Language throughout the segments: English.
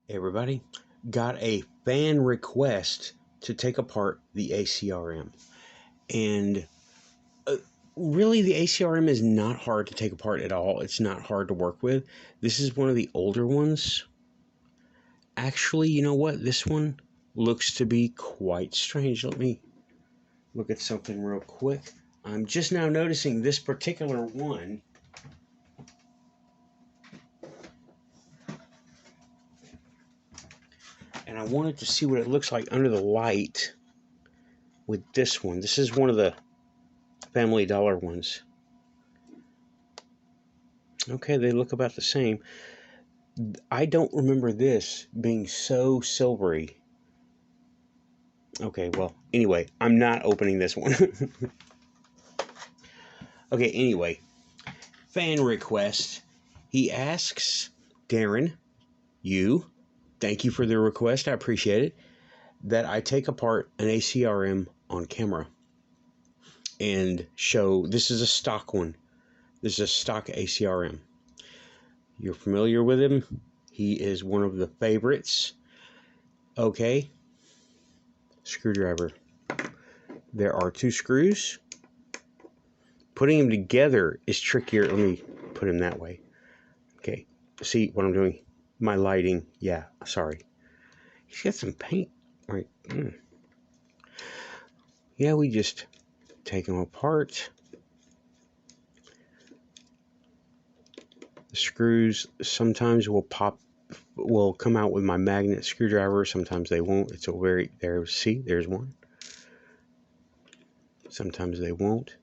Hey everybody, got a fan request to take apart the Acrm, and uh, really the Acrm is not hard to take apart at all. It's not hard to work with. This is one of the older ones. Actually, you know what? This one looks to be quite strange. Let me look at something real quick. I'm just now noticing this particular one. And I wanted to see what it looks like under the light with this one. This is one of the Family Dollar ones. Okay, they look about the same. I don't remember this being so silvery. Okay, well, anyway, I'm not opening this one. Okay, anyway, fan request. He asks, Darin, thank you for the request, I appreciate it, that I take apart an Acrm on camera and show, this is a stock one. This is a stock Acrm. You're familiar with him. He is one of the favorites. Okay. Screwdriver. There are two screws. Putting them together is trickier. Let me put him that way. Okay. See what I'm doing? My lighting. Yeah, sorry. He's got some paint. Right. Yeah, we just take them apart. The screws sometimes will come out with my magnet screwdriver. Sometimes they won't. It's a see, there's one. Sometimes they won't.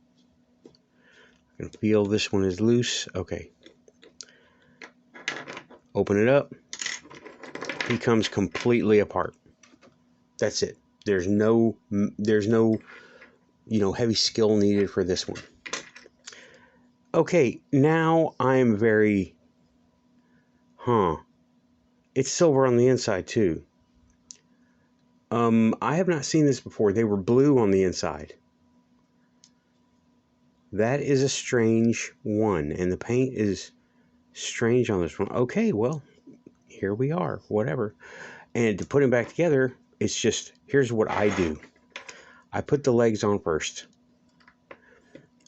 I can feel this one is loose. Okay. Open it up. He comes completely apart. That's it. There's no heavy skill needed for this one. Okay, now I'm very it's silver on the inside too. I have not seen this before. They were blue on the inside. That is a strange one, and the paint is strange on this one. Okay, well, here we are, whatever. And to put them back together, it's just, here's what I do. I put the legs on first,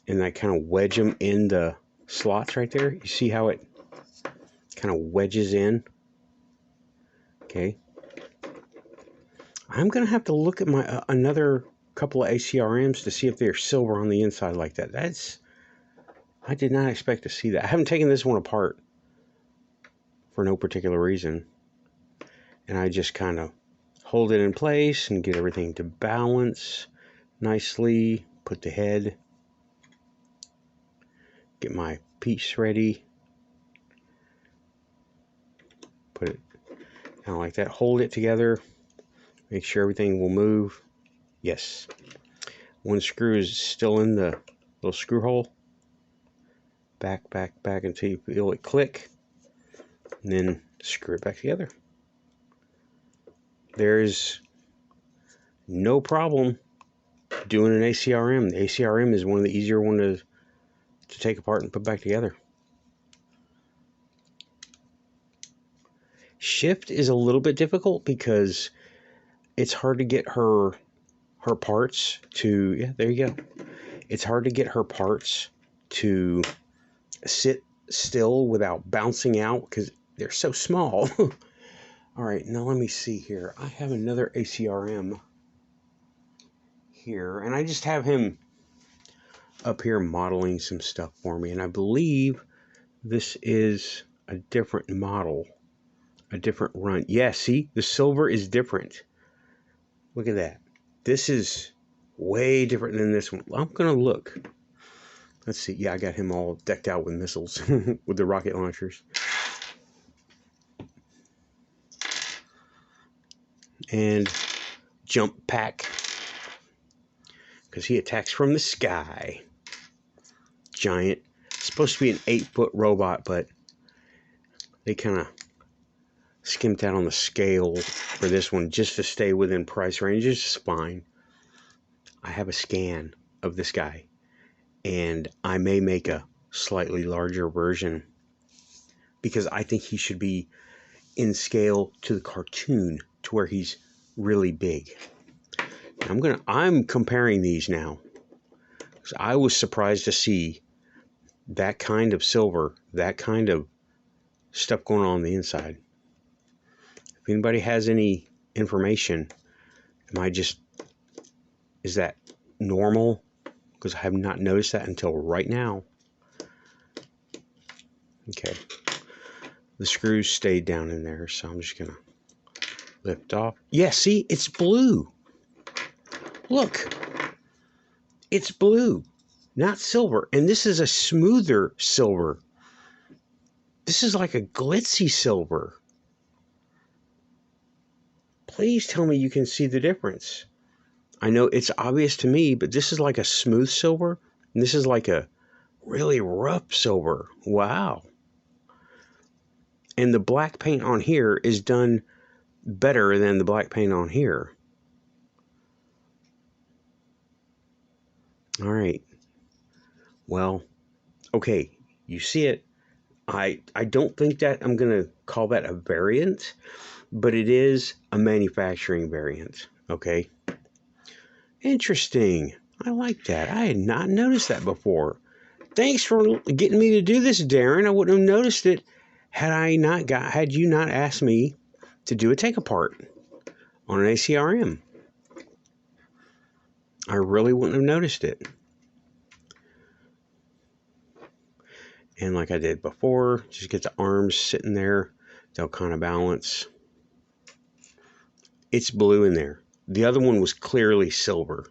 and I kind of wedge them in the slots right there. You see how it kind of wedges in? Okay. I'm going to have to look at my another couple of Acrms to see if they're silver on the inside like that. I did not expect to see that. I haven't taken this one apart for no particular reason. And I just kind of hold it in place and get everything to balance nicely. Put the head. Get my piece ready. Put it kind of like that. Hold it together. Make sure everything will move. Yes. One screw is still in the little screw hole. Back until you feel it click. And then screw it back together. There's no problem doing an Acrm. The Acrm is one of the easier ones to take apart and put back together. Shift is a little bit difficult because it's hard to get her parts to, yeah, there you go. It's hard to get her parts to sit still without bouncing out because they're so small. All right, now let me see here. I have another Acrm here, and I just have him up here modeling some stuff for me, and I believe this is a different model, a different run. Yeah, see, the silver is different. Look at that. This is way different than this one. I'm gonna look. Let's see. Yeah, I got him all decked out with missiles with the rocket launchers. And jump pack, because he attacks from the sky. Giant. It's supposed to be an 8-foot robot, but they kind of skimped out on the scale for this one just to stay within price range. It's just fine. I have a scan of this guy, and I may make a slightly larger version because I think he should be in scale to the cartoon, to where he's really big. I'm comparing these now, because I was surprised to see that kind of silver, that kind of stuff going on the inside. If anybody has any information, is that normal? Because I have not noticed that until right now. Okay. The screws stayed down in there, so I'm just gonna lift off. Yeah, see, it's blue. Look, it's blue, not silver. And this is a smoother silver. This is like a glitzy silver. Please tell me you can see the difference. I know it's obvious to me, but this is like a smooth silver, and this is like a really rough silver. Wow. And the black paint on here is done better than the black paint on here. All right. Well, okay, you see it. I don't think that I'm going to call that a variant, but it is a manufacturing variant. Okay. Interesting. I like that. I had not noticed that before. Thanks for getting me to do this, Darin. I wouldn't have noticed it had you not asked me to do a take apart on an Acrm. I really wouldn't have noticed it. And like I did before, just get the arms sitting there. They'll kind of balance. It's blue in there. The other one was clearly silver.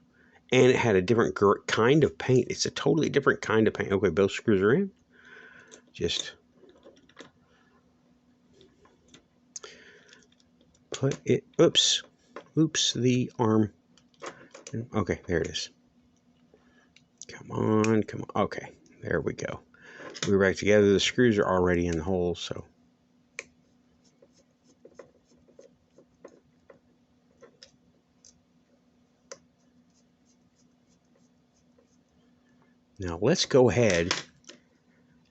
And it had a different kind of paint. It's a totally different kind of paint. Okay, both screws are in. Just put it, oops, the arm. Okay, there it is. Come on. Okay, there we go. We're back together. The screws are already in the hole, so. Now let's go ahead,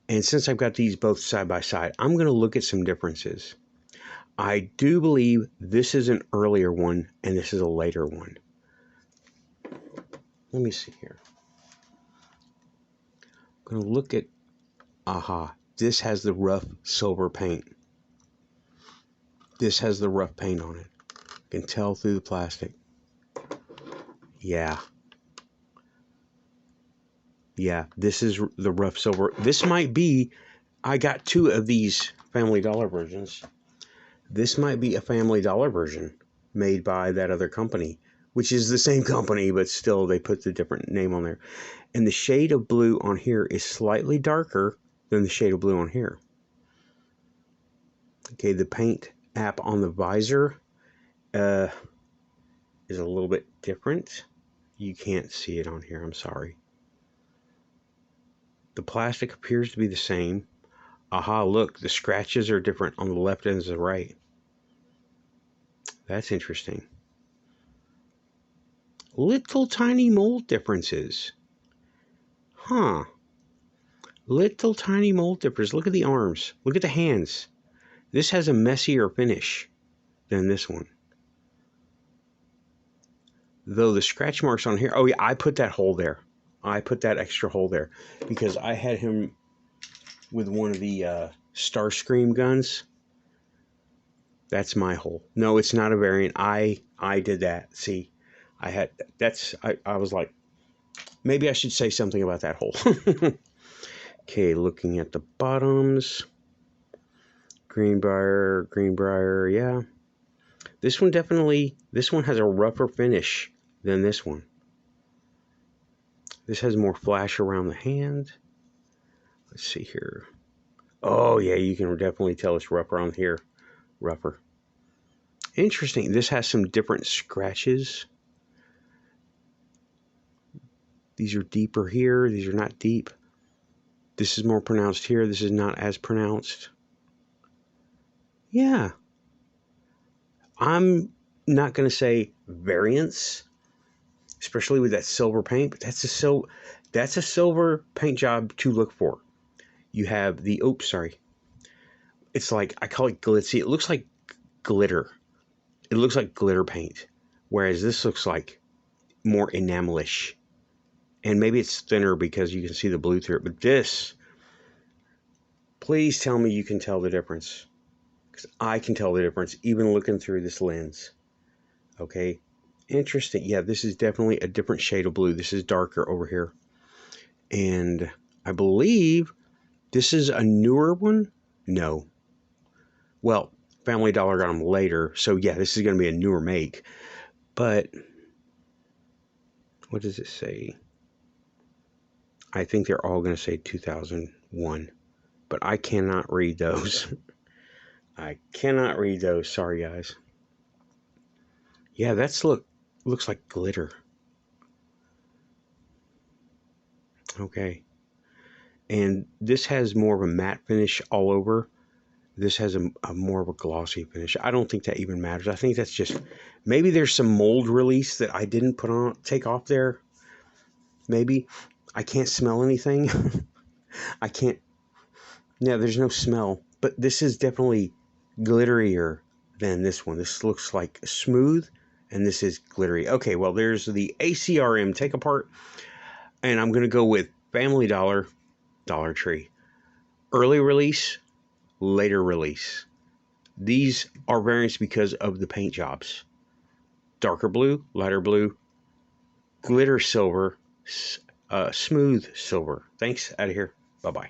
and since I've got these both side by side, I'm going to look at some differences. I do believe this is an earlier one, and this is a later one. Let me see here. I'm going to look at, this has the rough silver paint. This has the rough paint on it. You can tell through the plastic. Yeah, this is the rough silver. This might be, I got 2 of these Family Dollar versions. This might be a Family Dollar version made by that other company, which is the same company, but still they put the different name on there. And the shade of blue on here is slightly darker than the shade of blue on here. Okay, the paint app on the visor is a little bit different. You can't see it on here, I'm sorry. The plastic appears to be the same. Look, the scratches are different on the left and the right. That's interesting. Little tiny mold differences. Little tiny mold differences. Look at the arms. Look at the hands. This has a messier finish than this one. Though the scratch marks on here, oh yeah, I put that hole there. I put that extra hole there because I had him with one of the Starscream guns. That's my hole. No, it's not a variant. I did that. See, I was like, maybe I should say something about that hole. Okay, looking at the bottoms. Greenbrier, yeah. This one has a rougher finish than this one. This has more flash around the hand. Let's see here. Oh, yeah, you can definitely tell it's rougher on here. Rougher. Interesting. This has some different scratches. These are deeper here. These are not deep. This is more pronounced here. This is not as pronounced. Yeah. I'm not going to say variance, especially with that silver paint, but that's a silver paint job to look for. You have the, it's like, I call it glitzy. It looks like glitter. It looks like glitter paint. Whereas this looks like more enamelish. And maybe it's thinner because you can see the blue through it. But this, please tell me you can tell the difference. Because I can tell the difference even looking through this lens. Okay. Interesting. Yeah, this is definitely a different shade of blue. This is darker over here. And I believe this is a newer one. No. Well, Family Dollar got them later. So yeah, this is going to be a newer make. But what does it say? I think they're all going to say 2001. But I cannot read those. I cannot read those. Sorry, guys. Yeah, looks like glitter. Okay. And this has more of a matte finish all over. This has a more of a glossy finish. I don't think that even matters. I think that's just, maybe there's some mold release that I didn't take off there. Maybe. I can't smell anything. I can't, yeah, there's no smell. But this is definitely glitterier than this one. This looks like smooth, and this is glittery. Okay, well, there's the Acrm take apart, and I'm going to go with Family Dollar, Dollar Tree. Early release, later release. These are variants because of the paint jobs. Darker blue, lighter blue, glitter silver, smooth silver. Thanks, out of here. Bye-bye.